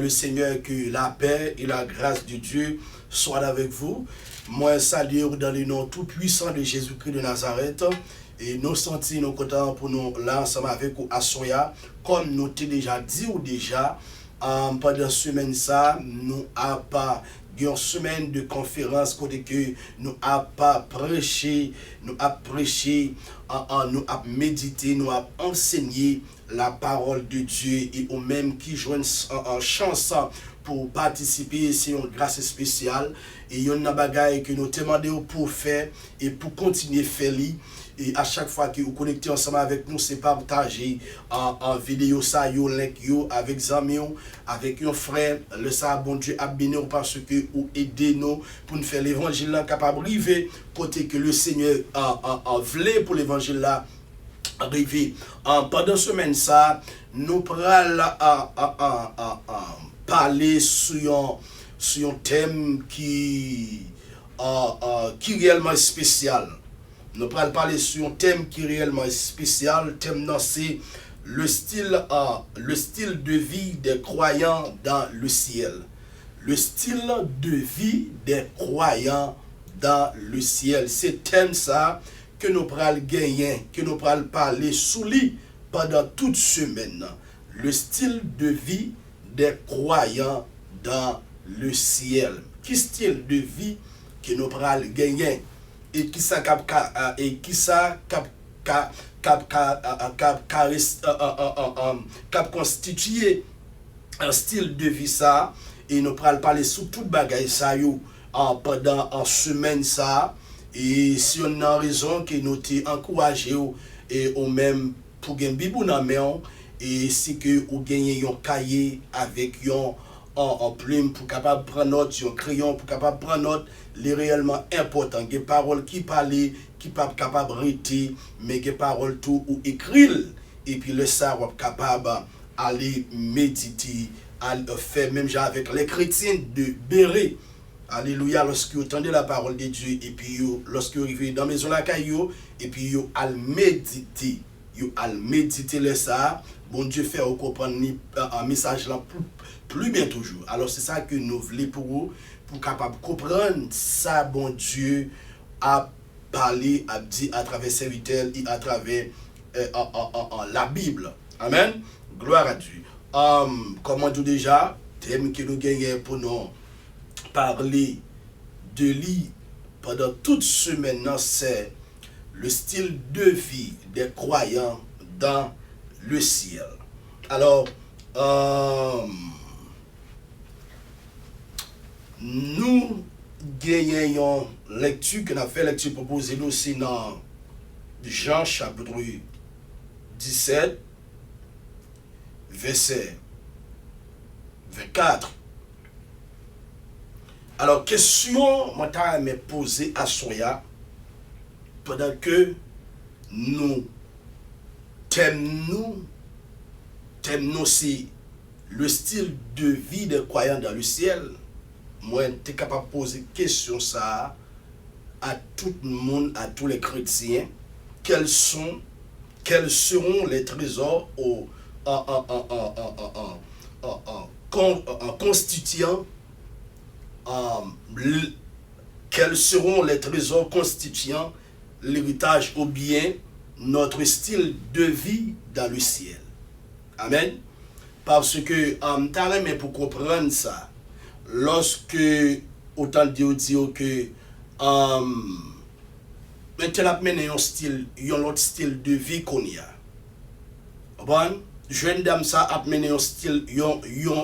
Le Seigneur, que la paix et la grâce de Dieu soient avec vous. Moi, saluer dans le nom tout puissant de Jésus-Christ de Nazareth. Et nous sentons nos contents pour nous là ensemble avec vous à Soya. Comme nous t'ai déjà dit ou déjà, pendant semaine ça, nous n'avons pas une semaine de conférence côté que nous n'avons pas prêché, nous avons prêché, nous avons médité, nous avons enseigné la parole de Dieu et aux mêmes qui joignent en chance pour participer, c'est une grâce spéciale et il y a une bagaille que nous demandons pour faire et pour continuer à faire. Et à chaque fois que vous connectez ensemble avec nous, c'est partager en vidéo ça, yo link yo avec amis, avec un frère. Le ça, bon Dieu a béni parce que vous aidez nous pour nous faire l'évangile là capable d'arriver côté que le Seigneur a voulu pour l'évangile là arriver. Pendant semaine ça, nous prenons parler sur un thème qui est réellement spécial. Nous allons parler sur un thème qui est réellement spécial. Le thème, c'est le style de vie des croyants dans le ciel. Le style de vie des croyants dans le ciel. C'est le thème ça que nous allons gagner, que nous allons parler sous lui pendant toute semaine. Le style de vie des croyants dans le ciel. Quel style de vie que nous allons gagner? Et qui ça constitué un style de vie ça et nous allons parler sur toute bagaille ça pendant une semaine ça et si on a raison que nous t'ai encouragé et au même pour gagner bibou dans main et si que ou gagner un cahier avec en plume pour capable prendre note, un crayon pour capable prendre note, les réellement important, des paroles qui parlent, qui pas capable rester, mais des paroles tout ou écrire et puis le savoir capable aller méditer, aller faire même genre avec les chrétiens de Béret. Alléluia, lorsque vous entendez la parole de Dieu et puis lorsque vous arrivez dans la maison la caillou et puis vous allez méditer le ça, bon Dieu fait au comprendre un message là plus bien toujours. Alors c'est ça que nous voulons pour vous, pour capable comprendre ça bon Dieu a parlé, a dit à travers serviteurs et à travers la Bible. Amen. Gloire à Dieu. Comment dit déjà, thème que nous gagnons pour nous parler de lui pendant toute semaine, c'est le style de vie des croyants dans le ciel. Alors, nous gagnons lecture que nous avons fait lecture proposée nous aussi dans Jean chapitre 17 verset 24. Alors question moi me poser à Soya pendant que nous thème nous c'est le style de vie des croyants dans le ciel. Moi, tu es capable de poser question ça à tout le monde, à tous les chrétiens. Quels seront les trésors constituant quels seront les trésors constituant l'héritage ou bien notre style de vie dans le ciel. Amen. Parce que mais pour comprendre ça, lorsque autant de dire que maintenant mené un style, un autre style de vie qu'on y a. Bon, jeune dame ça a mené un style,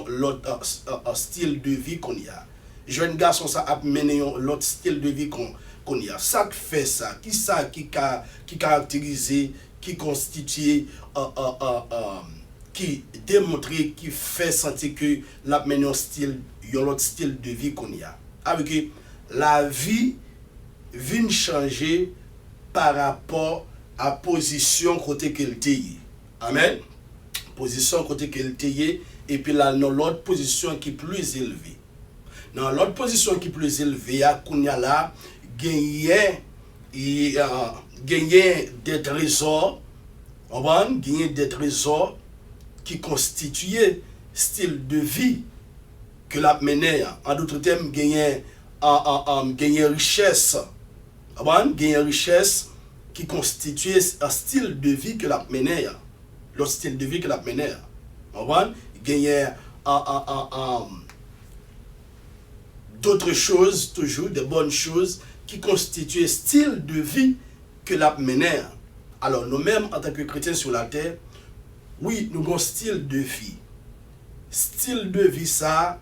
l'autre style de vie qu'on y a. Jeune garçon ça a mené l'autre style de vie qu'on y a. Ça fait ça, qui caractérise, qui constitue qui démontre, qui fait sentir que la mené un style, l'autre style de vie qu'on y a. Avec la vie vient changer par rapport à position côté qu'elle était. Amen. Position côté qu'elle était et puis là dans l'autre position qui est plus élevée. Dans l'autre position qui est plus élevée, qu'on y a là gagner des trésors, gagner des trésors qui constituaient style de vie que la mené, en d'autres termes, gagner richesse. Gagner richesse qui constitue un style de vie que la mené. Le style de vie que la mené. Gagner d'autres choses, toujours des bonnes choses qui constituent un style de vie que la mené. Alors, nous-mêmes, en tant que chrétiens sur la terre, oui, nous avons un style de vie. Style de vie, ça,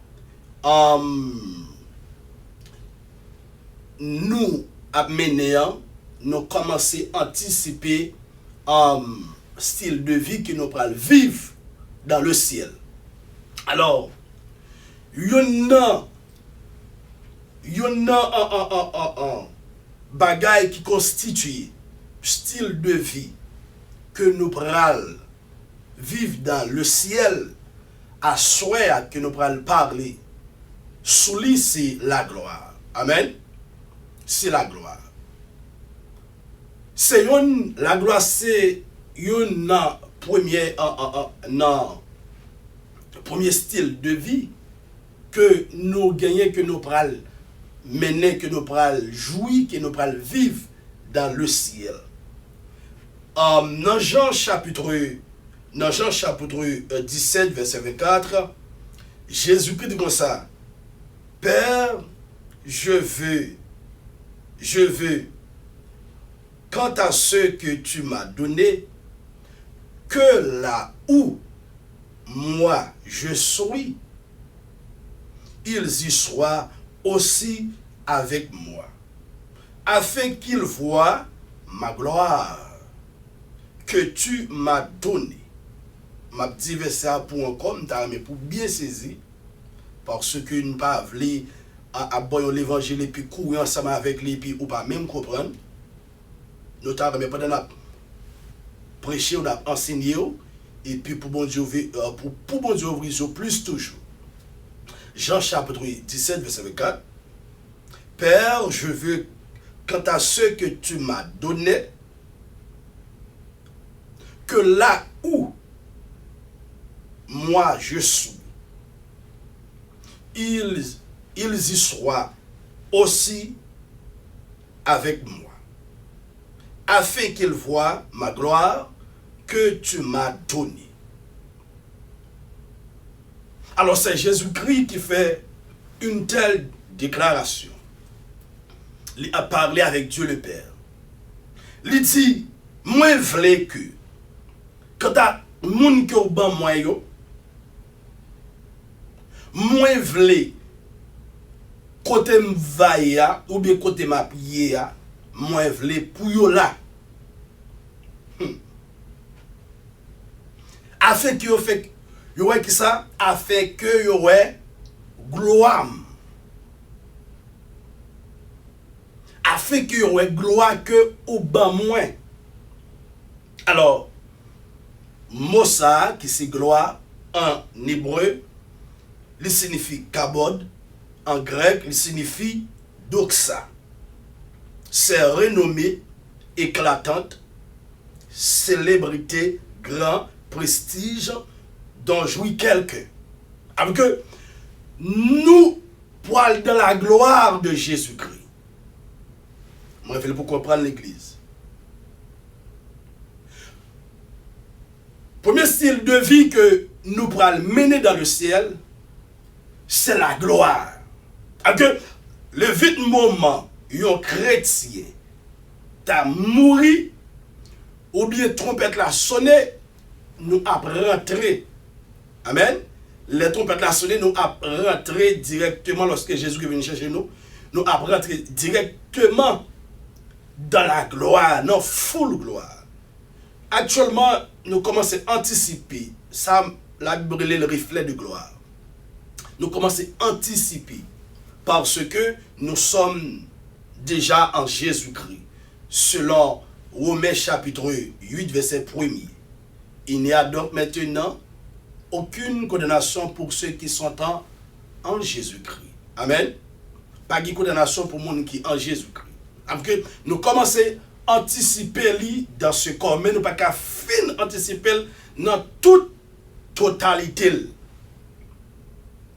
nous, à mener, nous commençons à anticiper style de vie que nous allons vivre dans le ciel. Alors, il y a un bagage qui constitue style de vie que nous allons vivre dans le ciel, à souhait que nous allons parler. Sous lui, c'est la gloire. Amen. C'est la gloire. La gloire, c'est un premier style de vie que nous gagnons, que nous allons mener, que nous allons jouir, que nous allons vivre dans le ciel. Dans Jean chapitre 17, verset 24, Jésus-Christ dit comme ça: Père, je veux, quant à ce que tu m'as donné, que là où moi je suis, ils y soient aussi avec moi, afin qu'ils voient ma gloire que tu m'as donnée. M'a dit verset pour encore, mais pour bien saisir, parce que nous ne pas à l'évangile et puis courir ensemble avec les puis ou pas même comprendre. Nous t'avons mais pendant la prêcher ou la enseigner et puis pour bon Dieu pour bon Dieu ouvrir plus toujours. Jean chapitre 17 verset 24. Père, je veux, quant à ce que tu m'as donné, que là où moi je suis, ils y soient aussi avec moi, afin qu'ils voient ma gloire que tu m'as donnée. Alors c'est Jésus-Christ qui fait une telle déclaration. Il a parlé avec Dieu le Père. Il dit, moi v'lais que, quand à moun que ou ban moi yo, moi v'lais côté m'vaïa ou bien côté ma pied ya, moi v'lais pour yo là. Afin que yo fait yo ouais qui ça, afin que yo ouais gloire. Afin que yo ouais gloire que ou ban moins. Alors mot ça qui c'est gloire en hébreu, il signifie kabod, en grec il signifie doxa. C'est renommée, éclatante, célébrité, grand prestige dont jouit quelqu'un. Avec que nous poil dans la gloire de Jésus-Christ. Moi, je vais pour comprendre l'église. Premier style de vie que nous pourrons mener dans le ciel, c'est la gloire. Avec que le vite moment, un chrétien t'a mouru, ou bien trompette la sonné, nous a rentré. Amen. Les trompettes la sonné, nous a rentré directement lorsque Jésus est venu chercher nous. Nous a rentré directement dans la gloire, dans full gloire. Actuellement, nous commençons à anticiper. Ça, la Bible est le reflet de gloire. Nous commençons à anticiper parce que nous sommes déjà en Jésus-Christ. Selon Romains chapitre 8, verset 1er. Il n'y a donc maintenant aucune condamnation pour ceux qui sont en Jésus-Christ. Amen. Pas de condamnation pour les gens qui sont en Jésus-Christ. Donc, nous commençons à anticiper dans ce corps, mais nous ne pouvons pas anticiper dans toute totalité.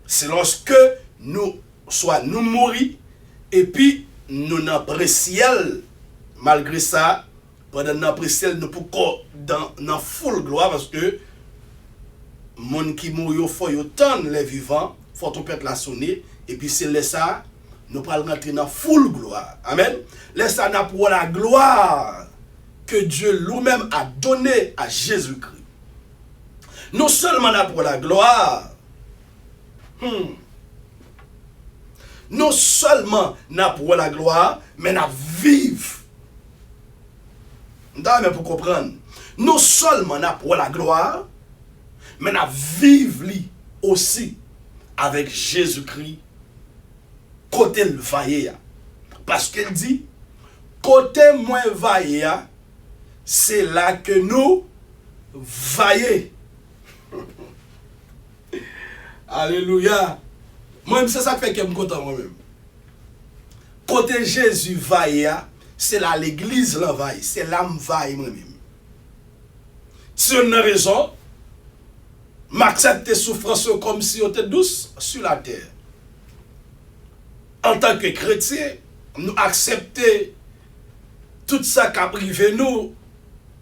C'est lorsque nous mourir et puis nous n'apprécions ciel. Malgré ça, pendant notre ciel, nous pouvons dans full gloire parce que monde qui mourit au fond, autant les vivants, faut on peut la sonner et puis c'est ça nous allons rentrer dans full gloire. Amen. Laisse ça pour la gloire que Dieu lui-même a donnée à Jésus-Christ. Non seulement là pour la gloire, non seulement là pour la gloire, mais là vivre. Mais pour comprendre, non seulement là pour la gloire, mais là vivre aussi avec Jésus-Christ côté le vaillé. Parce qu'il dit, côté moins vaillé, c'est là que nous vaillons. Alléluia. Moi-même, c'est ça qui fait que je suis content moi-même. Côté Jésus vaillé, c'est là l'église la vaille. C'est là que je vaille moi-même. Si on a raison, m'accepte tes souffrances comme si on était douce sur la terre. En tant que chrétien, nous accepter tout ça qui a privé nous.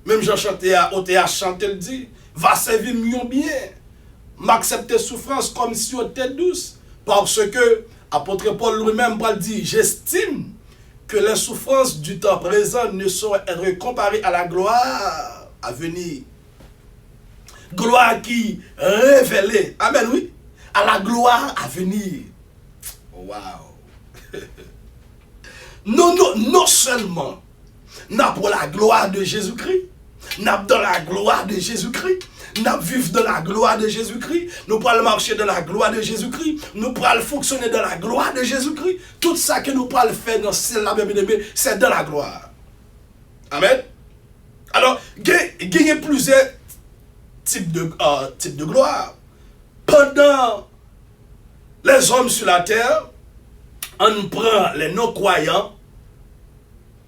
Même Jean chanté à OTH chanté le dit, va servir mieux bien. M'accepter souffrance comme si on était douce. Parce que apôtre Paul lui-même dit, j'estime que les souffrances du temps présent ne sauraient être comparées à la gloire à venir. Gloire qui révélée, amen, oui, à la gloire à venir. Waouh! Non seulement n'a pour la gloire de Jésus-Christ, n'a dans la gloire de Jésus-Christ, n'a vivre de la gloire de Jésus-Christ, nous pourrons marcher de la gloire de Jésus-Christ, nous pourrons fonctionner de la gloire de Jésus-Christ. Tout ça que nous pourrons faire dans celle-là, c'est de la gloire. Amen. Alors, il y a plusieurs types de gloire. Pendant les hommes sur la terre, on prend les non-croyants,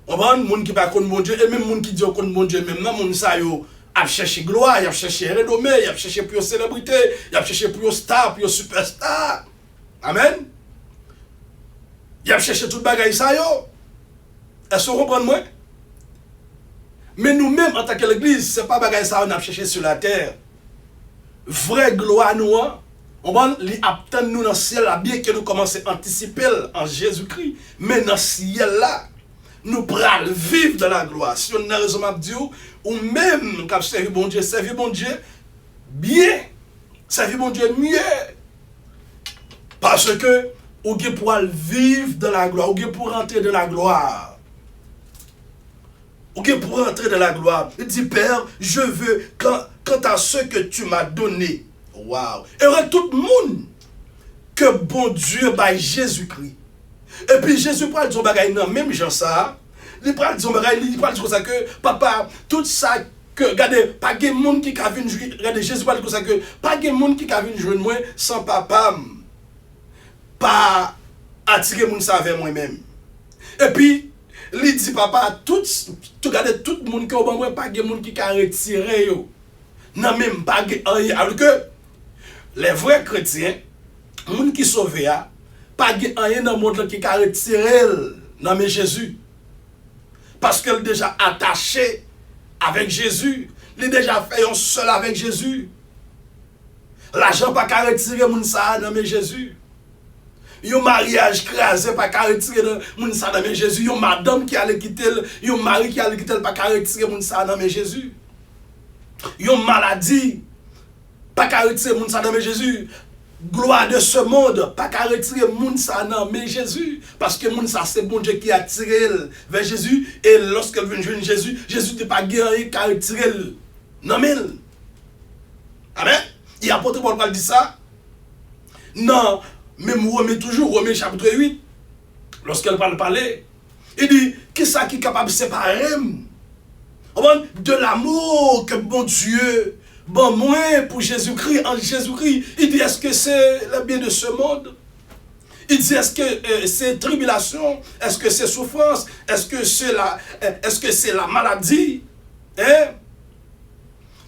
on prend les gens qui ne connaissent pas mon Dieu, et même les gens qui disent qu'on mon Dieu, même les gens qui a cherché gloire, il a cherché renommée, il a cherché pour célébrité, il a cherché pour star, pour superstar. Amen. Il a cherché tout le bagage ça yo. Est-ce que vous comprenez moi? Mais nous-mêmes, en tant que l'église, ce n'est pas bagage ça on a cherché sur la terre. Vraie gloire nous, on va attendre nous dans le ciel là, bien que nous commençons à anticiper en Jésus-Christ. Mais dans le ciel là, nous pourrons vivre de la gloire. Si on a raison de dire, ou même quand servir bon Dieu bien, servir bon Dieu mieux. Parce que, ou bien pour vivre de la gloire, ou bien pour rentrer de la gloire. Ou bien pour rentrer de la gloire. Il dit, Père, je veux, quant à ce que tu m'as donné, waouh, et tout le monde, que bon Dieu by Jésus-Christ. Et puis Jésus parle de son bagage, non, même Jean ça, il parle de son bagage, il parle de ça que, papa, tout ça que, regardez, pas de monde qui a vu jouer, regardez, Jésus parle de ça que, pas de monde qui a vu jouer moi sans papa, pas attirer mon ça vers moi-même. Et puis, il dit, papa, regardez, tout le monde qui a vu moi, pas de monde qui a retiré, non, même pas de alors que, les vrais chrétiens, les gens qui sont sauvés, pas rien dans le monde qui a retiré dans Jésus. Parce qu'elle est déjà attaché avec Jésus. Elle est déjà fait un seul avec Jésus. L'argent pas qu'à retirer ça dans Jésus. Un mariage crasé pas qu'à retirer ça dans Jésus. Une madame qui allait quitter, un mari qui allait quitter pas qu'à retirer ça dans Jésus. Une maladie pas qu'à retirer ça dans Jésus. Gloire de ce monde, pas qu'à retirer moun sa nan mais Jésus, parce que moun sa c'est bon Dieu qui a tiré vers Jésus, et lorsqu'elle vient joindre Jésus, Jésus n'est pas guéri qu'à retirer non mais amen. Et apôtre Paul dit ça. Non, même Romain toujours, Romain chapitre 8, lorsqu'elle parler, il dit, qui ça qui est capable de séparer de l'amour que bon Dieu bon, moi, pour Jésus-Christ, en Jésus-Christ, il dit, est-ce que c'est le bien de ce monde? Il dit, est-ce que c'est tribulation? Est-ce que c'est souffrance? Est-ce que c'est la maladie? Hein?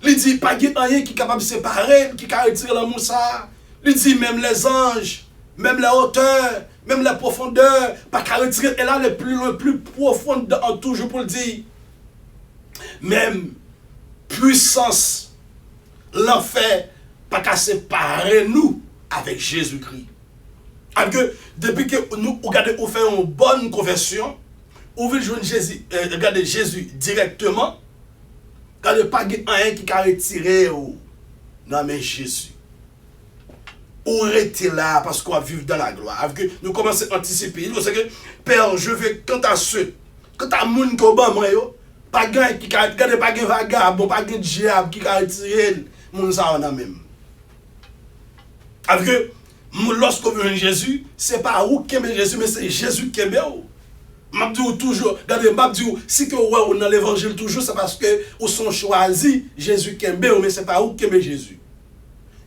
Il dit, pas de rien qui est capable de séparer, qui a retiré l'amour ça. Il dit même les anges, même la hauteur, même la profondeur, pas qu'à retirer, et là le plus profond en toujours pour le dire. Même puissance, l'enfer, pas qu'à séparer nous avec Jésus-Christ. Alors que depuis que nous regardez, on fait une bonne conversion, on veut jouer Jésus, regardez Jésus directement, regardez pas un qui a retiré non mais Jésus. On reste là parce qu'on va vivre dans la gloire. Avec que nous commençons à anticiper. Nous savons que Père, je veux quant à ceux, quant à moun qui ont moi pas gain qui a pas gain vagabond, pas gain diable qui a retiré moun ça on a même. Avec que lorsqu'on veut Jésus, c'est pas où qui aime Jésus mais c'est Jésus qui aime ou. M'a dit toujours, regardez, m'a dit si que ouais dans l'évangile toujours c'est parce que ou sont choisis Jésus qui aime mais c'est pas où qui aime Jésus.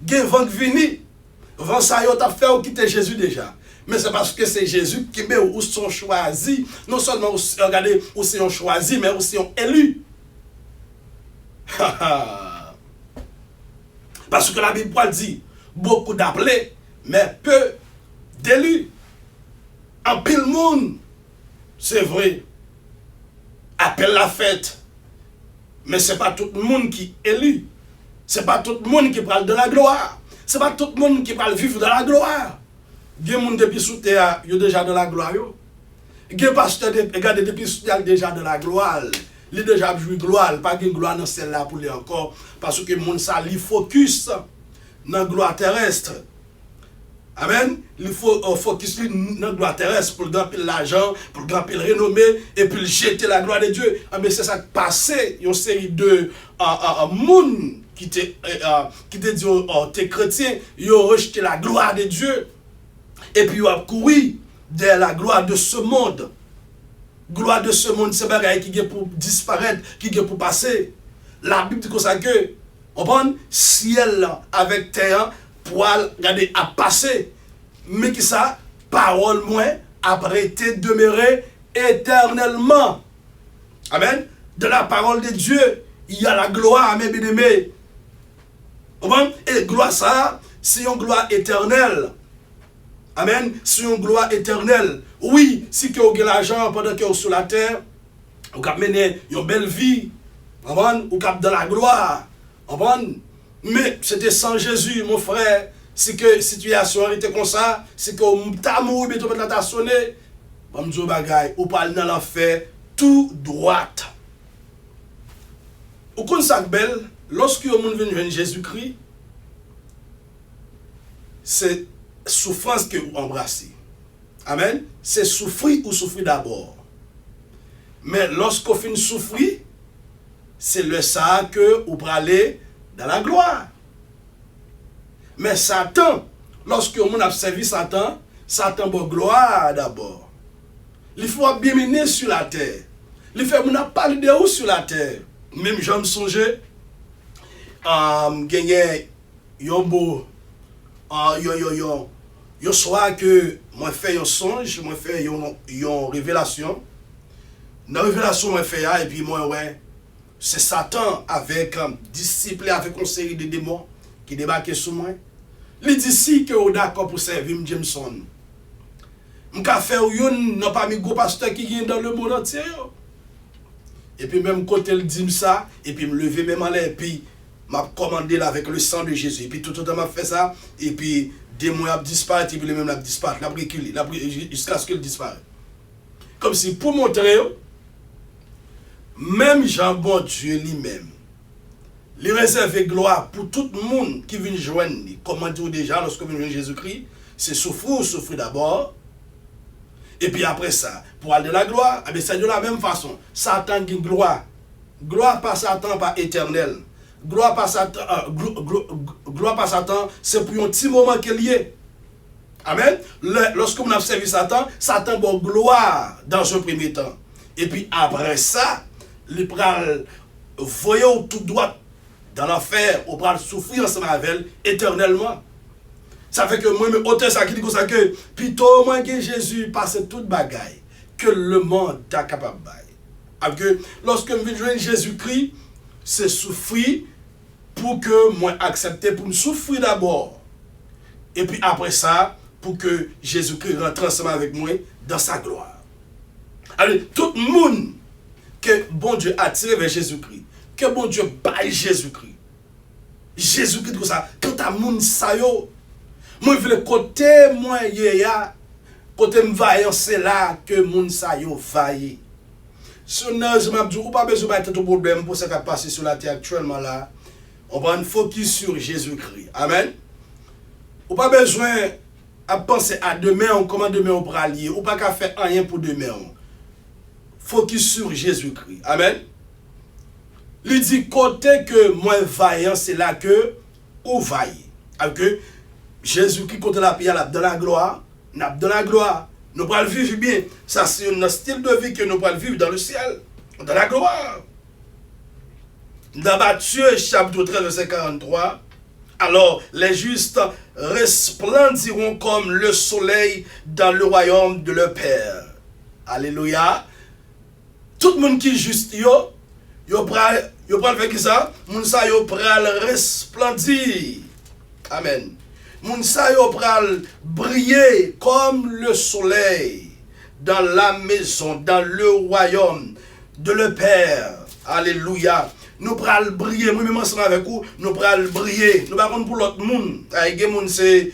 Gen vent vini. Avant ça, vous avez fait quitter Jésus déjà. Mais c'est parce que c'est Jésus qui ou sont choisis. Non seulement, regardez, ou sont choisis, mais aussi sont élus. Parce que la Bible dit, beaucoup d'appelés, mais peu d'élus. En pile monde, c'est vrai. Appelle la fête. Mais ce n'est pas tout le monde qui est élu. Ce n'est pas tout le monde qui parle de la gloire. Ce n'est pas tout le monde qui parle vivre de la gloire. Il y a des gens depuis sous terre, ils sont déjà de la gloire. Il y a des pasteurs depuis sous terre, déjà de la gloire. Ils ont déjà joué gloire. Pas de gloire dans celle-là pour lui encore. Parce que les gens ça li focus dans la gloire terrestre. Amen. Il faut focus dans la gloire terrestre pour gagner l'argent, pour gagner le renommée et puis jeter la gloire de Dieu. Mais c'est ça qui passé. Il y a une série de monde qui te dit, t'es chrétien, ils ont rejeté la gloire de Dieu. Et puis ils ont couru de la gloire de ce monde. Gloire de ce monde, c'est bagaille qui est pour disparaître, qui est pour passer. La Bible dit comme ça que, on prend ciel avec terre, pour regarder à passer. Mais qui ça, parole moins, après été demeuré éternellement. Amen. De la parole de Dieu, il y a la gloire, mes bien-aimés. Et gloire ça, c'est une gloire éternelle. Amen. C'est une gloire éternelle. Oui, si vous avez l'argent pendant que vous êtes sur la terre, vous avez mené une belle vie. Vous avez dans la gloire. Mais c'était sans Jésus, mon frère. Si que la situation était comme ça, si que vous avez mouru, mais vous avez sonné, vous avez dit bagay, vous parlez dans l'enfer tout droit. Vous connaissez ça belle, lorsque vous venez Jésus-Christ, c'est souffrance que vous embrassez. Amen. C'est souffrir ou souffrir d'abord. Mais lorsque vous finissez souffrir, c'est le ça que vous allez dans la gloire. Mais Satan, lorsque vous avez servi Satan, Satan a gloire d'abord. Il faut bien mener sur la terre. Il faut parler de où sur la terre. Même je me songeais, gagner un beau, un soir que moi fait un songe, moi fait une révélation. Dans la révélation, moi fait et puis moi ouais, c'est Satan avec disciple, avec une série de démons qui débarquent sur moi. Il dit si que vous d'accord pour servir Jameson. Je vais faire un pas mes gros pasteurs qui viennent dans le monde entier. Et puis même quand il dit ça, et puis me lever même en l'air, et puis m'a commandé là avec le sang de Jésus. Et puis tout le temps m'a fait ça, et puis des mois disparaît, et puis lui-même l'a disparaît, l'a reculé, jusqu'à ce qu'il disparaisse. Comme si pour montrer, même Jean bon Dieu lui-même, il réserve gloire pour tout le monde qui vient joindre. Comment dire déjà, lorsque vient joindre Jésus-Christ, c'est souffrir d'abord. Et puis après ça, pour aller de la gloire, c'est de la même façon. Satan qui gloire. Gloire par Satan, pas éternel. Gloire par Satan, c'est pour un petit moment qu'il y est. Amen. Lorsque on a servi Satan, Satan a gloire dans un premier temps. Et puis après ça, il prend voyons tout droit dans l'enfer, on va souffrir ensemble avec elle éternellement. Ça fait que moi, auteur ça qui dit comme ça que plutôt moi que Jésus passe toute bagaille que le monde est capable de. Lorsque je viens Jésus-Christ, c'est souffrir pour que moi accepter pour me souffrir d'abord. Et puis après ça, pour que Jésus-Christ rentre ensemble avec moi dans sa gloire. Allez, tout le monde que bon Dieu a tiré vers Jésus-Christ, que bon Dieu baille Jésus-Christ. Jésus-Christ comme ça, quand ta moun sa yo, moi je veux côté moi ya, côté m'vaillant c'est là que moun sa yo vaille. Sur je m'a dit ou pas besoin de tout problème pour ce qui passe sur la terre actuellement là. On va un focus sur Jésus-Christ. Amen. Ou pas besoin à penser à demain, comment demain on pourra lier, ou pas qu'à faire rien pour demain. Focus sur Jésus-Christ. Amen. Il dit côté que moi vaillant, c'est là que ou vaille. Alors que Jésus-Christ côté la pierre dans la gloire, dans la gloire, nous pourrons vivre bien. Ça c'est un style de vie que nous pourrons vivre dans le ciel, dans la gloire. Dans Matthieu chapitre 13 verset 43, alors les justes resplendiront comme le soleil dans le royaume de leur Père. Alléluia. Tout le monde qui est juste, yo pral faire ça, moun sa yo pral resplendir. Amen. Moun sa yo pral briller comme le soleil dans la maison, dans le royaume de le Père. Alléluia. Nous pral briller, moi même ensemble avec vous, nous pral briller. Nous pas pour l'autre monde. Ay moun c'est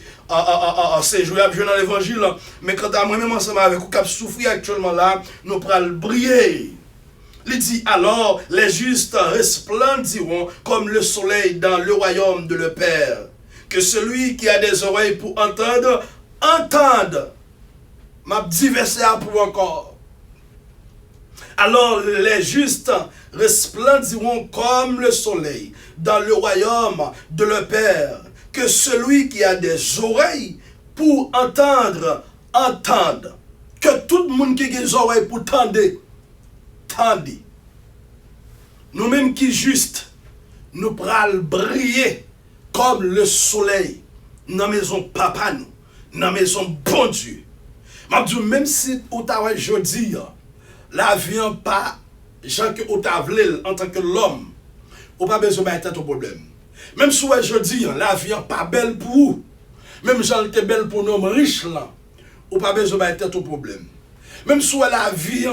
jouer dans l'évangile, mais quand moi même ensemble avec vous qui souffrir actuellement là, nous pral briller. Il dit alors, les justes resplendiront comme le soleil dans le royaume de le Père. Que celui qui a des oreilles pour entendre, entende. M'a dit verset pour encore. Alors les justes resplendiront comme le soleil dans le royaume de le Père. Que celui qui a des oreilles pour entendre, entende. Que tout le monde qui a des oreilles pour entendre, tandis, nous-mêmes qui juste, nous pral briller comme le soleil dans la maison papa nous, dans la maison bon Dieu. Même si vous avez jeudi, la vie n'est pas, Jean que vous avez en tant que l'homme, vous n'avez pas besoin de problème. Même si vous jeudi, la vie n'est pas belle pour vous, même Jean était belle pour nous riches, vous n'avez pas besoin de problème. Même si la vie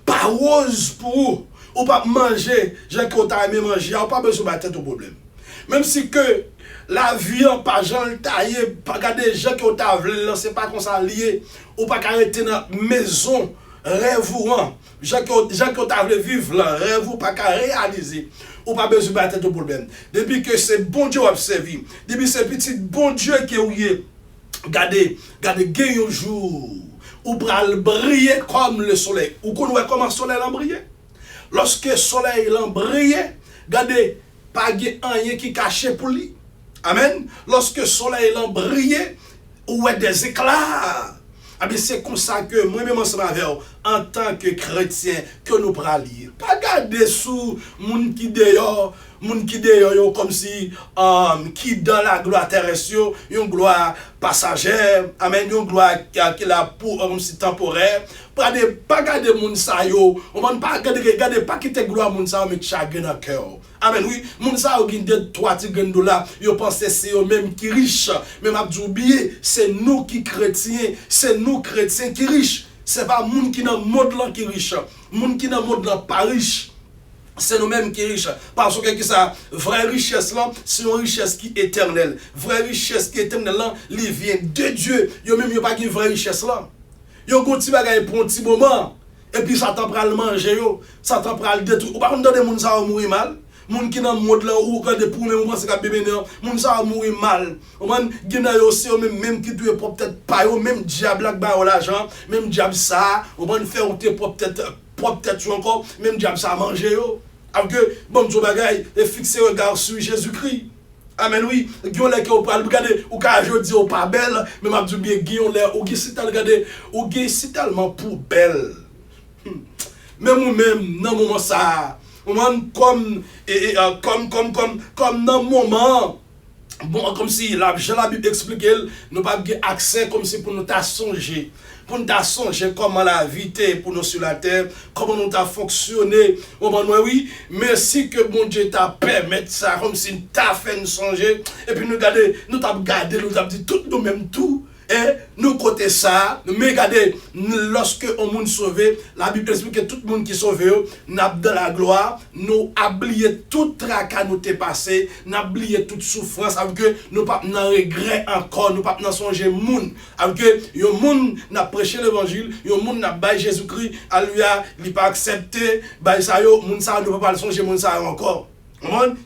pas rose pour vous, ou pas manger, j'ai que vous avez manger, ou pas besoin de tête au problème. Même si que la vie en pas gens taillé, pas garder gens que vous avez c'est pas comme ça lié, ou pas arrêter dans la maison, rêve ou gens que vous avez vivre là, rêve ou pas réaliser, ou pas besoin de tête au problème. Depuis que c'est bon Dieu observé, depuis c'est petit bon Dieu qui est, regardez, gagne un jour. Ou pral briller comme le soleil. Ou qu'on voit comment le soleil a brillé. Lorsque le soleil a brillé, regardez, pas rien qui caché pour lui. Amen. Lorsque le soleil a brillé, ou des éclats. C'est comme ça que moi-même ensemble avec vous, en tant que chrétien, que nous prenons lire. Pas garder sous moun qui dehors, comme si qui dans la gloire terrestre, une gloire passagère, amen, une gloire qui est pour comme si temporaire. Pas garder moun sa yo, on va pas garder pas quitter gloire moun sa mais chagrin dans cœur. Amen, oui, moun sa yo gagne $3, yo pense c'est eux même qui riche, mais m'a dit oublier, c'est nous qui chrétiens, c'est nous chrétiens qui riches. C'est pas moun qui dans monde là qui riche, moun qui dans monde là pas riche. C'est nous-mêmes qui riches. Parce que ça, vraie richesse là, c'est une richesse qui est éternelle. Vraie richesse qui est éternelle là, il vient de Dieu. Yo même yo pas une vraie richesse là. Yo go ti bagay pour un petit moment et puis ça t'en prend le manger yo, ça t'en prend le détruire. Ou pas dans des moun ça va mourir mal. Moun qui dans monde là ou quand des pour même pense que bébé non, moun ça va mourir mal. Ou man gena yo c'est même qui doit peut-être pas yo même diable là ba l'argent, même diable ça, ou man faire ou peut-être encore même diable ça manger yo. Alors que bon Dieu bagay et fixer regard sur Jésus-Christ. Amen oui, Guillaume là qui on parle regarder ou quand je dis au pas belle, mais m'a dit bien Guillaume là ou qui c'est regarder ou qui c'est tellement pour belle. Même ou même dans moment ça, comme dans moment bon, comme si la Bible explique, nous n'avons pas accès comme si pour nous songer. Pour nous songer comment la vie était pour nous sur la terre, comment nous avons fonctionné. Oui, merci que bon Dieu t'a permis ça, comme si nous t'a fait nous songer. Et puis nous avons gardé, nous avons dit tout nous-mêmes tout. Et nous côté ça, mais regardez, lorsque on monde sauvé, la Bible explique que tout le monde qui est sauvé, n'a dans la gloire, nous oublié tout tracas nous t'est passé, nous oublié toute souffrance, avec que nous pas dans regret encore, nous pas dans songer monde, avec que yo monde n'a prêché l'évangile, yo monde n'a bail Jésus-Christ, à lui a il pas accepté, bail ça yo, monde ça nous pas songer monde ça encore.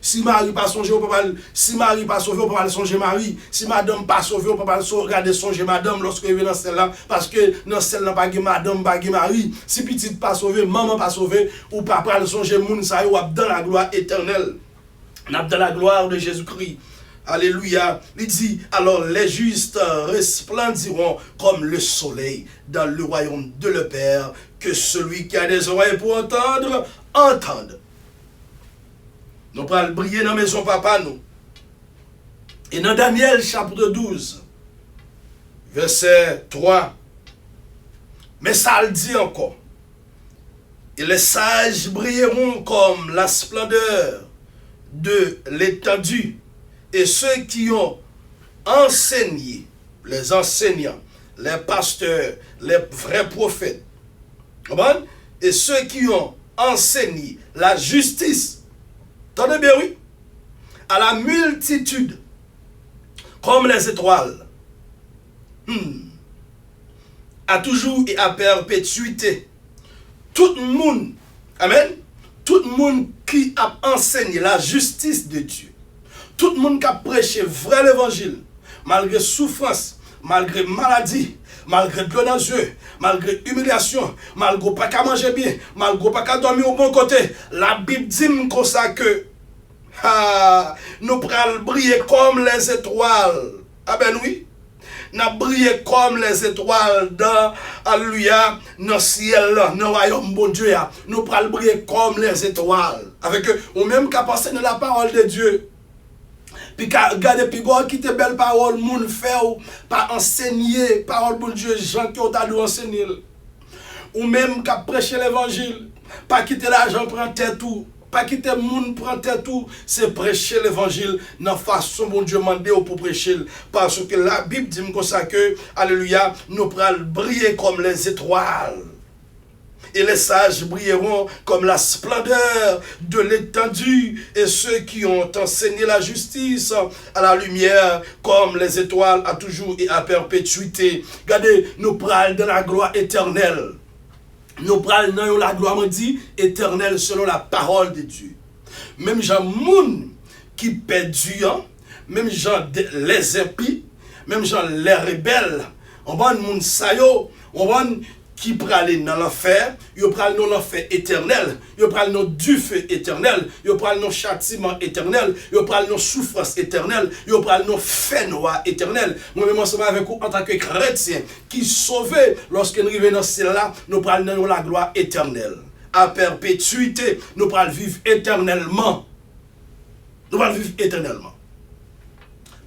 Si Marie pas songé, on peut pas. Si Marie pas sauvé, on peut pas songer Marie. Si madame pas sauvée, on peut pas regarder songer madame lorsque vient dans celle-là. Parce que dans celle-là, pas de madame, pas de Marie. Si petite pas sauvée, maman pas sauvée, ou papa songer moun sa yo dans la gloire éternelle. Dans la gloire de Jésus-Christ. Alléluia. Il dit, alors les justes resplendiront comme le soleil dans le royaume de le Père. Que celui qui a des oreilles pour entendre, entende. Nous allons briller dans la maison papa nous. Et dans Daniel chapitre 12, verset 3, mais ça le dit encore. Et les sages brilleront comme la splendeur de l'étendue. Et ceux qui ont enseigné, les enseignants, les pasteurs, les vrais prophètes, et ceux qui ont enseigné la justice, attendez bien, oui. À la multitude, comme les étoiles, à toujours et à perpétuité. Tout le monde, amen, tout le monde qui a enseigné la justice de Dieu, tout le monde qui a prêché vrai l'évangile, malgré souffrance, malgré maladie, malgré de l'eau dans les yeux, malgré humiliation, malgré pas qu'à manger bien, malgré pas qu'à dormir au bon côté, la Bible dit comme ça que nous prenons briller comme les étoiles. Ah ben oui. Nous briller comme les étoiles dans alléluia, dans le ciel, dans le royaume bon Dieu. Nous prenons briller comme les étoiles. Avec eux, ou même qu'à passer dans la parole de Dieu. Puis regardez, puis qui te belle parole, moun fait ou pas enseigner, parole bon Dieu, gens qui ont dû enseigner. Ou même qu'à prêcher l'évangile, pas quitter l'argent, prendre tête tout. Pas quitter le monde, prendre tout, c'est prêcher l'évangile dans la façon dont Dieu m'a demandé pour prêcher. Parce que la Bible dit comme ça que, alléluia, nous pourrons briller comme les étoiles. Et les sages brilleront comme la splendeur de l'étendue. Et ceux qui ont enseigné la justice à la lumière comme les étoiles à toujours et à perpétuité. Regardez, nous parlons de la gloire éternelle. Nous parlons dans la gloire dit éternelle selon la parole de Dieu. Même gens moun qui perdus, même gens les impies, même gens les rebelles, on va moun sayo, on va qui prale dans l'enfer, yo prale dans l'enfer éternel, yo prale dans du feu éternel, yo prale dans châtiment éternel, yo prale dans souffrance éternelle, yo prale dans fait noir éternel. Moi-même ensemble avec vous en tant que chrétien qui sauvé lorsque nous arrivons dans celle-là, nous prale dans la gloire éternelle. À perpétuité, nous prale vivre éternellement. Nous prale vivre éternellement.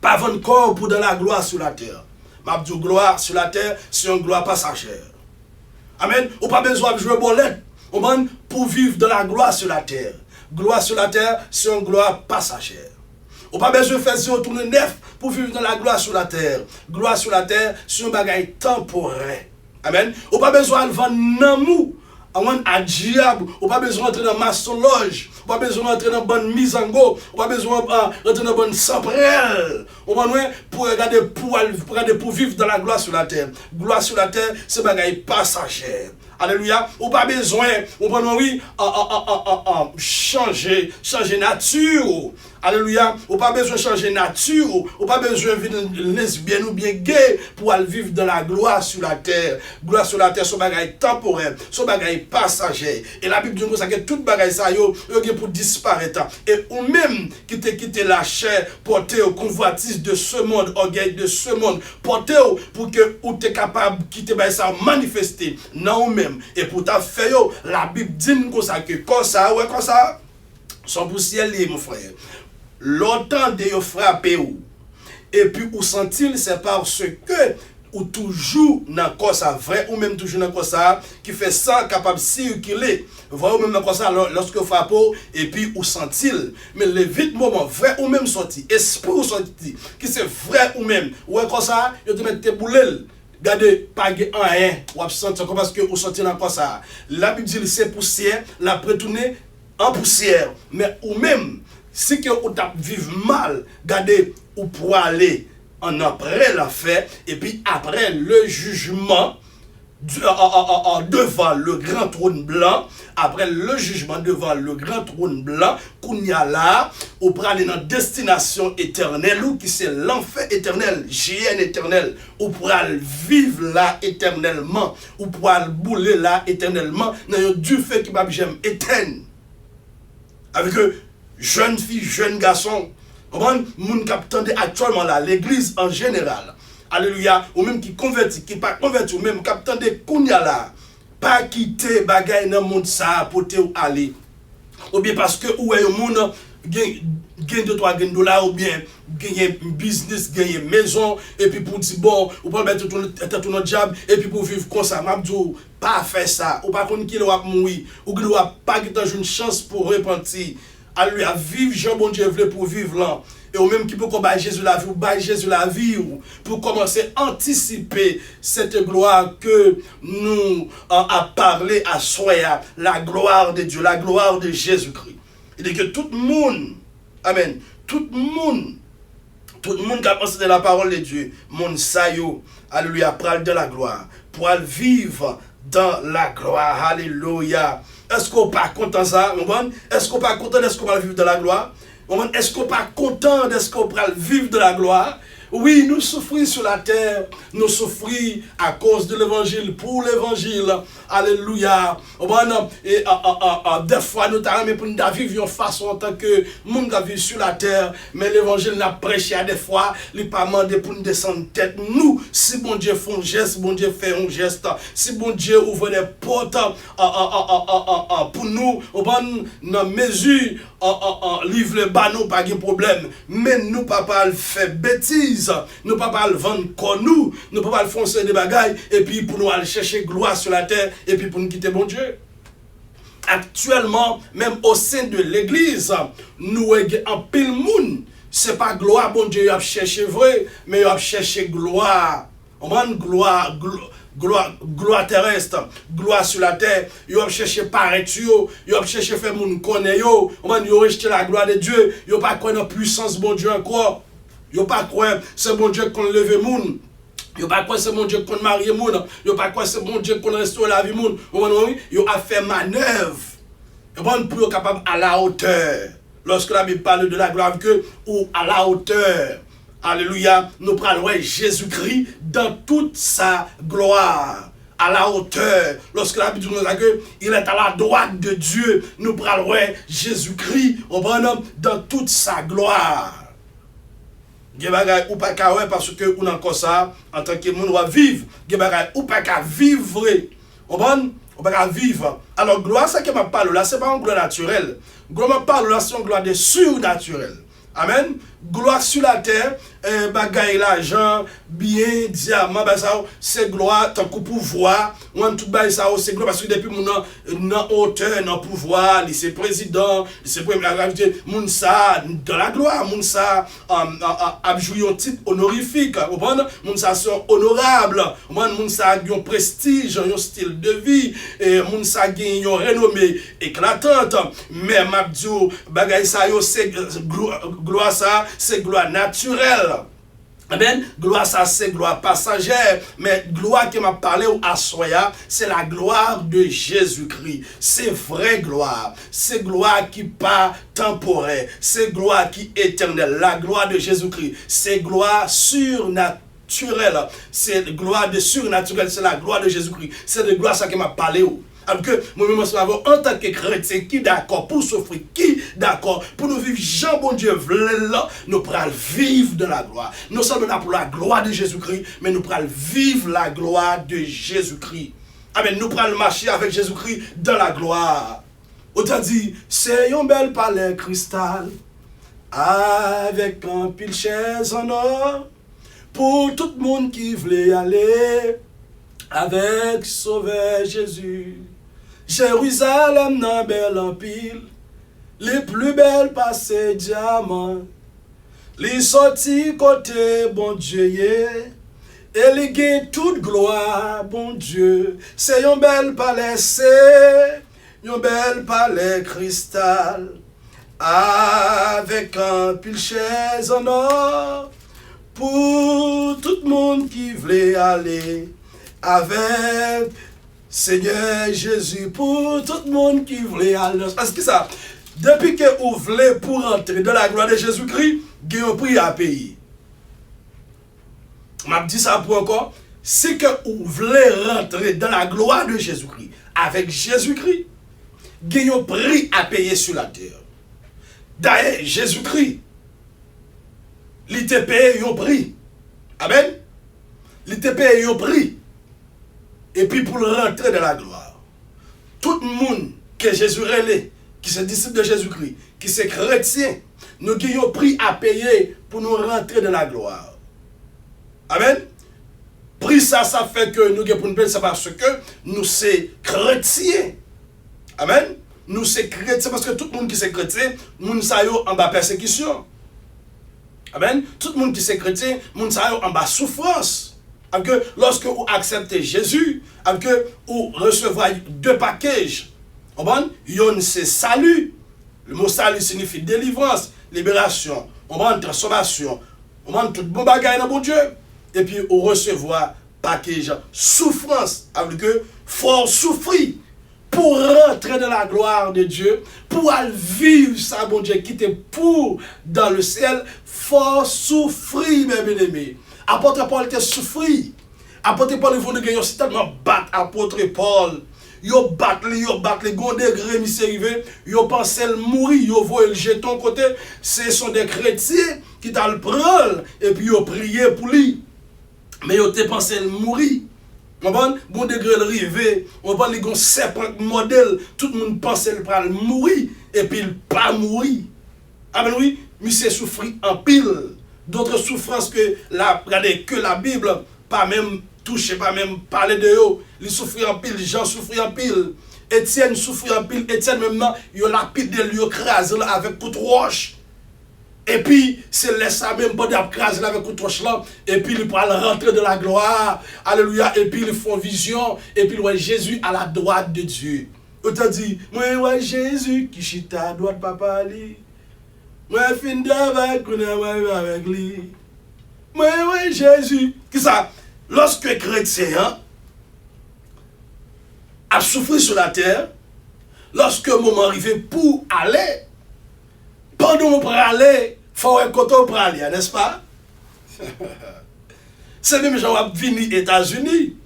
Pas vendre corps pour dans la gloire sur la terre. Ma gloire sur la terre, c'est une gloire passagère. Amen. On n'a pas besoin de jouer bolette. Pour vivre de la gloire sur la terre. Gloire sur la terre, c'est une gloire passagère. On n'a pas besoin de faire ça tourner neuf pour vivre dans la gloire sur la terre. Gloire sur la terre, c'est un bagage temporaire. Amen. On n'a pas besoin de vendre namou. À diable, on n'a pas besoin d'entrer dans maçonloge, on n'a pas besoin d'entrer dans bonne mise en go, on n'a pas besoin d'entrer dans bonne samprelle. On va pour regarder pour vivre dans la gloire sur la terre. Gloire sur la terre, c'est bagaille passagère. Alléluia. On n'a pas besoin, on va changer nature. Alléluia. On n'a pas besoin de changer nature. On n'a pas besoin de vivre lesbienne ou bien gay pour aller vivre dans la gloire sur la terre. Gloire sur la terre, c'est un bagage temporaire, c'est un bagage passager. Et la Bible dit que tout bagage ça yo pour disparaître. Et ou même qui te quitté la chair, porter au convoitise de ce monde, orgueil de ce monde, porter pour que ou t'es capable de quitter ça manifester non ou même. Et pour ta fait la Bible dit comme ça que comme ça son poussière lié mon frère. Longtemps de yo frapper ou et puis ou sentil, c'est parce que ou toujours dans quoi ça vrai ou même toujours dans quoi ça qui fait ça capable de circuler vrai ou même dans quoi ça lorsque frappe et puis ou sentil mais le vite moment vrai ou même sorti esprit ou sorti qui c'est vrai ou même ouais comme ça yo te mettre tes boulelles regardez pas rien ou absent parce que ou sorti dans quoi ça la Bible dit c'est poussière la retourner en poussière mais ou même si que ou t'a vivre mal regardez ou pour aller en après l'affaire et puis après le jugement devant le grand trône blanc, après le jugement devant le grand trône blanc, qu'on y a là, on peut aller dans destination éternelle ou qui c'est l'enfer éternel, GN éternel, ou pour aller vivre là éternellement, ou pour aller bouler là éternellement, dans du fait qui va j'aime éternel. Avec jeune fille, jeune garçon, moun qui attendent actuellement là, l'église en général. Alléluia, ou même qui convertit, qui pas converti, ou même qui attendent kounya là, pas quitter bagay dans monde ça pour te aller. Ou bien parce que ou est moun gagne 2-3 $, ou bien gagne business, gagne maison, et puis pour dire bon, ou pas mettre tout notre job, et puis pour vivre comme ça, m'abdou, pas faire ça, ou pas qu'on qui doit mourir, ou qui doit pas une chance pour repentir. Alléluia, vivre Jean bon Dieu veut pour vivre là. Et ou même qui peut combattre Jésus la vie, ou battre Jésus la vie, pour commencer à anticiper cette gloire que nous a parlé à soi, la gloire de Dieu, la gloire de Jésus-Christ. Il dit que tout le monde, amen, tout le monde qui a pensé de la parole de Dieu, mon sayo, alléluia, pral de la gloire, pour vivre dans la gloire, alléluia. Est-ce qu'on n'est pas content de ça? Est-ce qu'on n'est pas content de ce qu'on va vivre dans la gloire? Est-ce qu'on n'est pas content de ce qu'on va vivre de la gloire? Oui, nous souffrons sur la terre, nous souffrons à cause de l'évangile, pour l'évangile. Alléluia. Et des fois, nous avons pour nous vivre en façon en tant que monde qui vit sur la terre, mais l'évangile n'a prêché à des fois, il n'a pas demandé pour nous descendre tête. Nous, si bon Dieu fait un geste, bon Dieu fait un geste, si bon Dieu ouvre des portes pour nous, dans mesure, livre le banon, pas de problème. Mais nous, papa, fait bêtise. Nous ne pouvons pas le vendre comme nous ne pouvons pas le foncer des bagailles et puis pour nous aller chercher gloire sur la terre et puis pour nous quitter bon Dieu. Actuellement, même au sein de l'église, nous avons un pile monde. Ce n'est pas gloire, bon Dieu, il a cherché vrai, mais il a cherché gloire. On va gloire terrestre, gloire sur la terre. Il a cherché paraître, il a cherché faire mon connaître, on va rejeter la gloire de Dieu, il n'a pas connaître la puissance de bon Dieu encore. Yo pas croire c'est bon Dieu qu'on leve moun. Yo pas croire c'est bon Dieu qu'on marie moun. Yo pas croire c'est bon Dieu qu'on restaure la vie moun. Yo a fait manœuvre. Et bon pour capable à la hauteur. Lorsque la Bible parle de la gloire que ou à la hauteur. Alléluia, nous prenons Jésus-Christ dans toute sa gloire. À la hauteur, lorsque la Bible nous dit qu'il est à la droite de Dieu, nous prenons Jésus-Christ dans toute sa gloire. Ou pas qu'à ouais parce que on encore ça en tant que monde va vivre ou pas qu'à vivre on pas qu'à vivre alors gloire ça que m'a parle là c'est pas une gloire naturelle gloire m'a parle là c'est une gloire de surnaturel amen gloire sur la terre bagaille l'argent bien diamant ça c'est gloire tant que pouvoir on tout bail ça c'est gloire parce que depuis mon dans hauteur dans pouvoir c'est président c'est premier moun ça dans la gloire moun ça a joué un titre honorifique moun ça sont honorable moun ça a un prestige un style de vie et moun ça gagne une renommée éclatante mais m'a dit bagaille ça c'est gloire ça c'est gloire naturelle. Amen. Gloire ça c'est gloire passagère, mais gloire qui m'a parlé à Soya, c'est la gloire de Jésus-Christ. C'est vraie gloire. C'est gloire qui pas temporaire. C'est gloire qui est éternelle. La gloire de Jésus-Christ, c'est gloire surnaturelle. C'est gloire de surnaturel, c'est la gloire de Jésus-Christ. C'est de gloire ça qui m'a parlé. Alors que moi-même, en tant que chrétien, qui d'accord pour souffrir, qui d'accord pour nous vivre, Jean bon Dieu, là, nous pourrons vivre de la gloire. Nous sommes là pour la gloire de Jésus-Christ, mais nous pourrons vivre la gloire de Jésus-Christ. Amen. Nous pourrons marcher avec Jésus-Christ dans la gloire. Autant dit, c'est un bel palais cristal, avec un pile chaise en or, pour tout le monde qui voulait aller, avec Sauveur Jésus. Jérusalem nan bel en pile, les plus belles passées diamants, les sorties côté bon Dieu, et les gains toute gloire, bon Dieu. C'est un bel palais, c'est un bel palais cristal, avec un pile chaise en or, pour tout le monde qui voulait aller, avec Seigneur Jésus, pour tout le monde qui voulait aller. Parce que ça, depuis que vous voulez pour entrer dans la gloire de Jésus-Christ, il y a un prix à payer. Je m'a dit ça pour encore. C'est que vous voulez rentrer dans la gloire de Jésus-Christ, avec Jésus-Christ, il y a un prix à payer sur la terre. D'ailleurs, Jésus-Christ, il te paye un prix. Amen. Il te paye un prix. Et puis pour rentrer dans la gloire, tout le monde que Jésus relève, qui se disciple de Jésus-Christ, qui se chrétien, nous avons un prix à payer pour nous rentrer dans la gloire. Amen. Prix ça fait que nous avons une paix, c'est parce que nous sommes chrétiens. Amen. Nous sommes chrétiens parce que tout le monde qui est chrétien, nous sommes en bas persécution. Amen. Tout le monde qui est chrétien, nous sommes en bas souffrance. Avec que lorsque vous acceptez Jésus, avec que vous recevez deux packages. Yon c'est salut. Le mot salut signifie délivrance, libération, transformation. Tout bon bagage dans bon Dieu. Et puis vous recevez package souffrance. Avec que faut souffrir pour rentrer dans la gloire de Dieu, pour aller vivre ça, bon Dieu, qui était pour dans le ciel, faut souffrir, mes bien-aimés. Apôtre Paul était souffri. Apôtre Paul, il faut que c'est tellement battre apôtre Paul. Yo battre, gon degré, monsieur arrivé, yo pensé le mourir, yo voit le jeton côté. Ce sont des chrétiens qui t'a le prendre et puis yo prié pour lui. Mais yo te pensé le mourir. Bon degré le rivé, on va les gon 50 modèles, tout le monde pensait le prendre mourir et puis il pas mourir. Amen oui, monsieur souffrit en pile. D'autres souffrances que la Bible, pas même touché, pas même parler de eux. Il souffrit en pile, Jean souffrit en pile, Étienne souffrit en pile, Étienne maintenant, il a lapidé, il a écrasé avec coup de roche. Et puis, c'est laissé même pas d'écraser avec coup de roche là, et puis il peut rentrer de la gloire, alléluia, et puis ils font vision, et puis il voit Jésus à la droite de Dieu. On t'a dit, moi, ouais, Jésus qui chita à droite, papa, Ali. Moi, fin d'avec lui. Moi, ouais, Jésus. Qui ça? Lorsque chrétien a souffert sur la terre, lorsque le moment arrivé pour aller, pendant qu'on peut aller, il faut qu'on peut aller, n'est-ce pas? C'est même gens qui viennent aux États-Unis,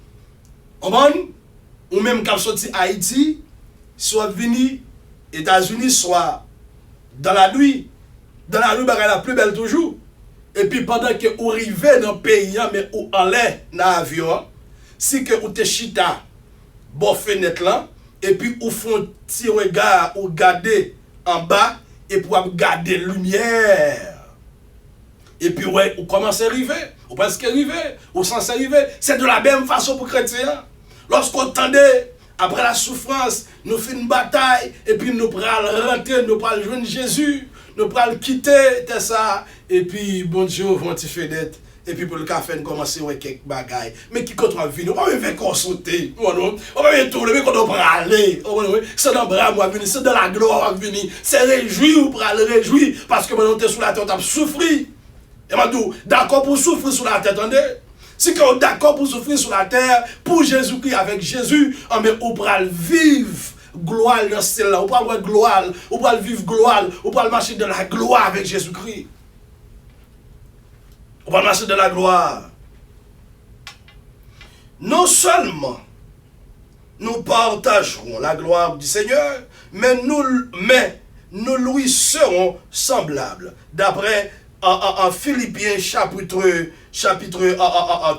ou même qui sorti Haïti, soit venus aux États-Unis, soit dans la nuit. Dans la nuit, c'est la plus belle toujours. Et puis pendant que vous arrivez dans le pays, mais vous allez dans l'avion, si que vous êtes chita, bon fenêtre là, et puis vous font un petit regard, vous regardez en bas, et puis vous regardez la lumière. Et puis ouais, vous commencez à arriver, vous presque arriver, vous censez arriver. C'est de la même façon pour les chrétiens. Lorsqu'on entendait, après la souffrance, nous faisons une bataille, et puis nous pourrons rentrer, nous pourrons joindre Jésus. Nous pourrons quitter ça, et puis bon Dieu, vont te faire d'être, et puis pour le café, nous commençons à faire quelques bagailles. Mais qui compte en vie, nous ne pouvons pas consulter, on va pas tourner, mais qu'on doit aller. C'est dans le bras, c'est dans la gloire, c'est réjouir pour aller réjouir, parce que maintenant, tu es sous la terre, tu as souffert. Et maintenant, d'accord pour souffrir sur la terre, attendez. Si on est d'accord pour souffrir sur la terre, pour Jésus-Christ, avec Jésus, mais on pourra vivre. Gloire dans ce ciel-là, on peut avoir gloire, on peut vivre gloire, on peut marcher dans la gloire avec Jésus-Christ. On peut marcher dans la gloire. Non seulement nous partagerons la gloire du Seigneur, mais nous lui serons semblables. D'après en Philippiens chapitre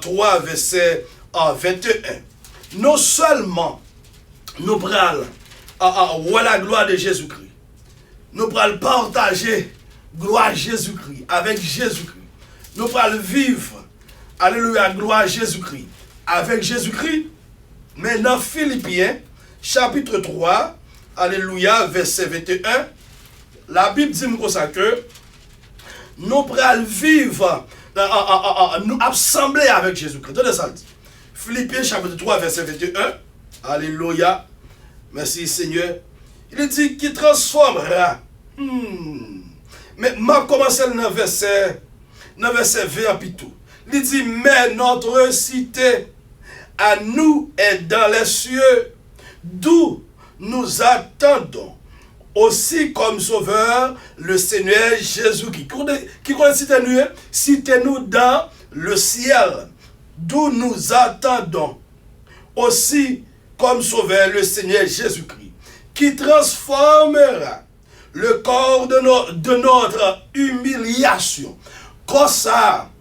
3, verset 21. Non seulement nous prenons la gloire de Jésus-Christ. Nous prenons partager gloire à Jésus-Christ, avec Jésus-Christ. Nous allons vivre, alléluia, gloire à Jésus-Christ, avec Jésus-Christ. Mais dans Philippiens, chapitre 3, alléluia, verset 21, la Bible dit comme ça que nous allons vivre, nous assembler avec Jésus-Christ. Donnez ça. Philippiens, chapitre 3, verset 21, alléluia, merci Seigneur. Il dit qu'il transformera. Mais m'a commencé dans le verset 20 en pitou. Il dit, mais notre cité à nous est dans les cieux, d'où nous attendons aussi comme sauveur le Seigneur Jésus-Christ. Qui connaît cité-nous? Cité-nous dans le ciel, d'où nous attendons aussi comme sauveur le Seigneur Jésus-Christ, qui transformera le corps de notre humiliation. Comme ça,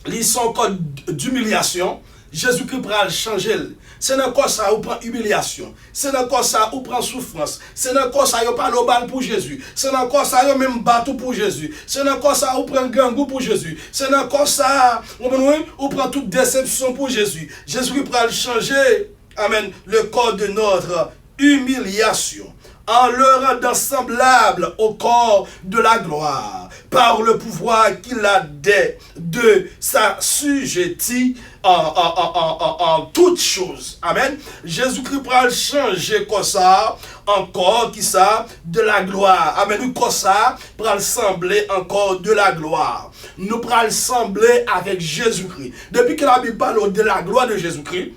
ils sont code d'humiliation, Jésus-Christ pourra changer. C'est dans quoi ça où prend humiliation. C'est dans quoi ça où prend souffrance. C'est dans quoi ça où parle au bal pour Jésus. C'est dans quoi ça où même bateau pour Jésus. C'est dans quoi ça où prend gangou pour Jésus. C'est dans quoi ça où prend toute déception pour Jésus. Jésus-Christ pourra changer, amen, le corps de notre humiliation, en le rendant semblable au corps de la gloire, par le pouvoir qu'il a de s'assujettir en toutes choses. Amen. Jésus-Christ pourra changer comme ça, encore qui ça, de la gloire. Amen. Nous comme ça, pourra sembler encore de la gloire. Nous pourra sembler avec Jésus-Christ. Depuis que la Bible parle de la gloire de Jésus-Christ,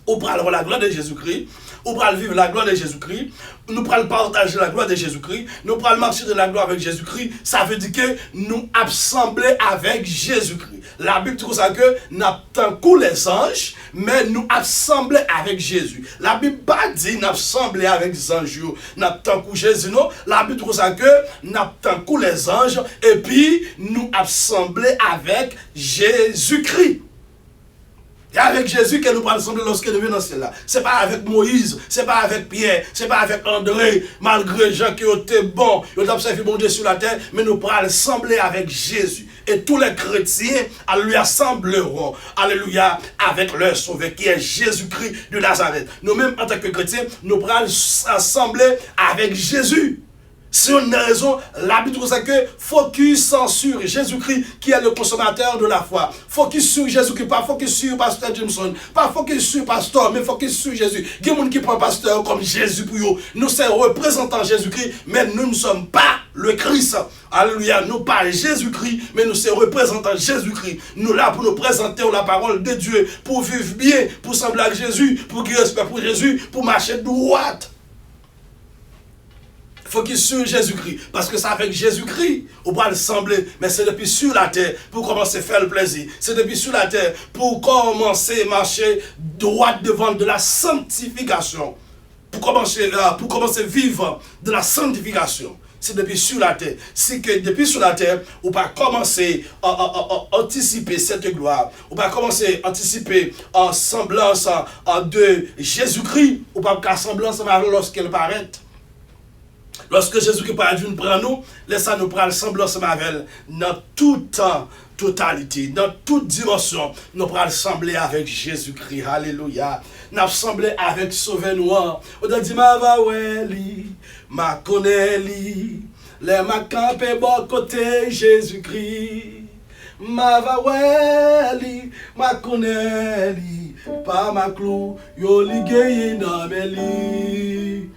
on parle la gloire de Jésus-Christ, on parle vivre la gloire de Jésus-Christ, nous parlons partager la gloire de Jésus-Christ, nous parlons marcher de la gloire avec Jésus-Christ, ça veut dire que nous assembler avec Jésus-Christ. La Bible dit ça que nous n'avons les anges, mais nous assembler avec Jésus. La Bible pas dit nous assembler avec les anges, nous n'avons Jésus, non. La Bible dit ça que nous n'avons les anges, et puis nous assembler avec Jésus-Christ. Et avec Jésus que nous parlons ensemble lorsque nous venons dans celle-là. Ce n'est pas avec Moïse, ce n'est pas avec Pierre, ce n'est pas avec André, malgré gens qui ont été bons, ils ont observé bon Dieu sur la terre, mais nous parlons ensemble avec Jésus. Et tous les chrétiens, lui assembleront, alléluia, avec leur sauveur qui est Jésus-Christ de Nazareth. Nous-mêmes, en tant que chrétiens, nous parlons assembler avec Jésus. Si on a raison, la Bible dit que focus sur Jésus-Christ qui est le consommateur de la foi. Focus sur Jésus-Christ, pas focus sur Pasteur Jameson, pas focus sur Pasteur, mais focus sur Jésus. Il y a des gens qui prennent Pasteur comme Jésus pour eux. Nous sommes représentants Jésus-Christ, mais nous ne sommes pas le Christ. Alléluia, nous parlons Jésus-Christ, mais nous sommes représentants Jésus-Christ. Nous là pour nous présenter la parole de Dieu, pour vivre bien, pour sembler à Jésus, pour qu'il respecte pour Jésus, pour marcher droit. Focus sur Jésus-Christ. Parce que c'est avec Jésus-Christ, on va le sembler. Mais c'est depuis sur la terre pour commencer à faire le plaisir. C'est depuis sur la terre pour commencer à marcher droit devant de la sanctification. Pour commencer à vivre de la sanctification. C'est depuis sur la terre. C'est que depuis sur la terre, on va commencer à anticiper cette gloire. On va commencer à anticiper en semblance de Jésus-Christ. On va pas semblance lorsqu'elle paraît. Lorsque Jésus-Christ parle d'une prend nous, laisse nous prendre semblance avec elle dans toute totalité, dans toute dimension. Nous prenons sembler avec Jésus-Christ. Alléluia. Nous sembler avec Sauveur Noir. On a dit ma va weli, ma connaît li, les ma campé bon côté Jésus-Christ. Ma va weli, ma connaît li, pas ma clou, yo li geye dans mes li.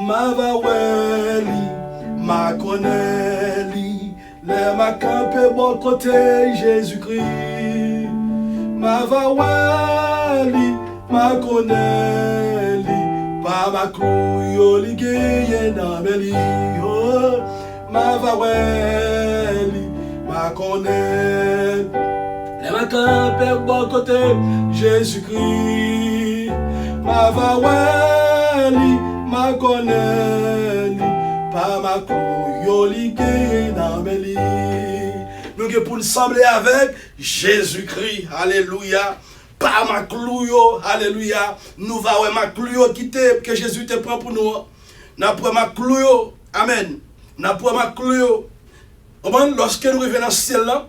Ma va weli, ma connaît li, les ma campé bon côté Jésus-Christ. Ma va weli, ma connaît li, pas ma clou, yo li geye dans mes li. Ma va weli, ma connaît, les ma campé bon côté Jésus-Christ. Ma va weli, ma connaît, pas ma couille, dans mes lits. Nous sommes pour nous sembler avec Jésus-Christ. Alléluia. Pas ma couille, alléluia. Nous allons ma couille que Jésus te prend pour nous. Nous prenons ma couille. Amen. n'a pas ma clou. Lorsque nous revenons dans le ciel là,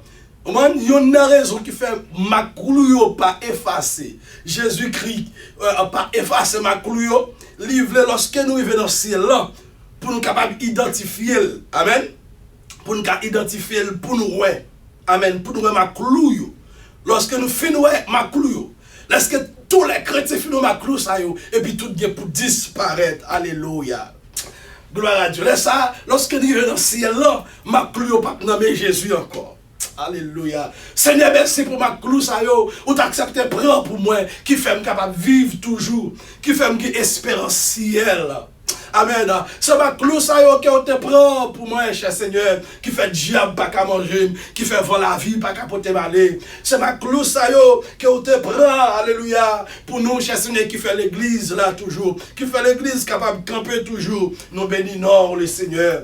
il y a une raison qui fait ma clou pas effacer. Jésus-Christ pas effacer ma clou. Livre lorsque nous revenons dans le ciel là, pour nous capables d'identifier. Amen. Pour nous identifier, pour nous ouais. Amen. Pour nous ouais ma clou. Lorsque nous finissons ma clou. Lorsque tous les chrétiens finissent ma clou ça et puis tout est pour disparaître. Alléluia. Gloire à Dieu. Laisse ça, lorsque nous venons dans le ciel là, ma clou pas nommer Jésus encore. Alléluia. Seigneur, merci pour ma clou ça yo. Ou t'acceptes prendre pour moi, qui fait me capable de vivre toujours, qui fait me espéranticiel. Amen. C'est ma clou ça yo qui te prend pour moi, cher Seigneur, qui fait diable pas qu'à manger, qui fait voler la vie pas qu'à porter malheur. C'est ma clou ça yo qui te prend, alléluia, pour nous, cher Seigneur, qui fait l'église là toujours, qui fait l'église capable de camper toujours. Nous bénissons le Seigneur.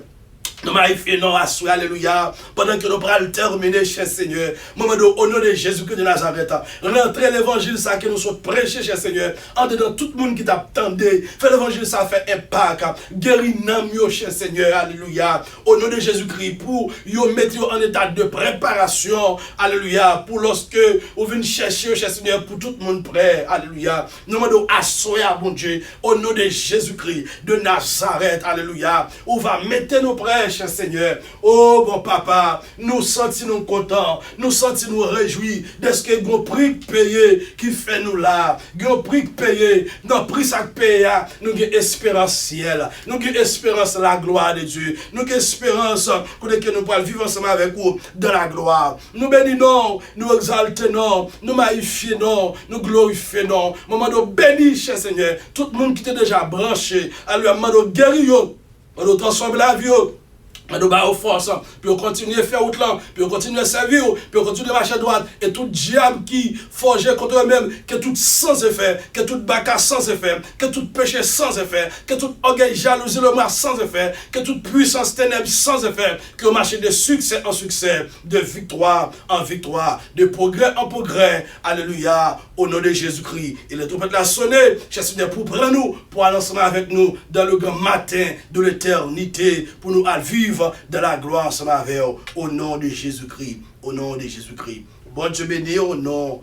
Nous magnifions à soi, alléluia, pendant que nous prenons terminer, cher Seigneur, moment au nom de Jésus-Christ de Nazareth, rentrez l'évangile ça que nous sommes prêchés, cher Seigneur, en dedans tout le monde qui t'attendait, fait l'évangile ça fait impact, guéris nous, cher Seigneur, alléluia, au nom de Jésus-Christ, pour vous mettre en état de préparation, alléluia, pour lorsque vous venez chercher, cher Seigneur, pour tout le monde prêt, alléluia, nous demandons à soi, bon Dieu, au nom de Jésus-Christ de Nazareth, alléluia, on va mettre nos prêts, cher Seigneur. Oh bon papa, nous sentons contents, nous sentons réjouis de ce que nous prix payé qui fait nous là. Nous prix payé, nos prix ça paye, nous avons espérance ciel, nous avons espérance la gloire de Dieu, nous avons espérance que nous pourrons vivre ensemble avec vous dans la gloire. Nous bénissons, nous exaltons, nous magnifions, nous glorifions. Moment de béni, cher Seigneur, tout le monde qui est déjà branché, à lui moment de guérir, de transformer la vie. Nous avons force, puis on continue à faire autre, puis on continue à servir, puis on continue à marcher à droite. Et tout diable qui forge contre eux-mêmes, que tout sans effet, que tout bacca sans effet, que tout péché sans effet, que tout orgueil, jalousie, le mal sans effet, que toute puissance ténèbres sans effet, que on marche de succès en succès, de victoire en victoire, de progrès en progrès. Alléluia, au nom de Jésus-Christ. Et le trompette l'a sonné, cher Seigneur, pour prendre nous, pour aller ensemble avec nous dans le grand matin de l'éternité, pour nous vivre de la gloire ensemble avec eux, au nom de Jésus-Christ. Au nom de Jésus-Christ. Bon Dieu béni, au nom.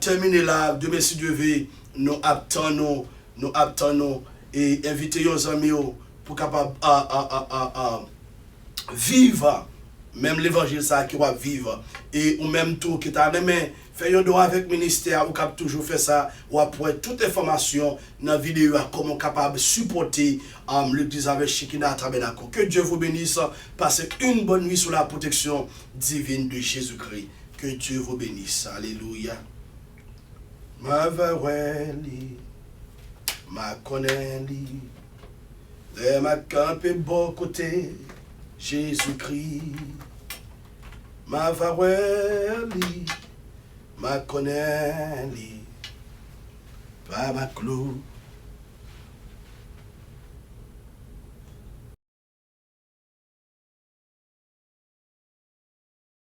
Terminé là, de Messie Dieu, nous attendons et inviter nos amis pour capable vivre, même l'évangile ça qui va vivre, et ou même tout qui t'a aimé. Fais un droit avec le ministère, ou cap toujours fait ça, ou après toute information dans la vidéo, comment capable de supporter l'église avec Shekinah Tabernacle. Que Dieu vous bénisse. Passez une bonne nuit sous la protection divine de Jésus-Christ. Que Dieu vous bénisse. Alléluia. Ma verweli, ma connaîli, de ma campe bon côté, Jésus-Christ. Ma verweli, ma connaîli, pas ma clou.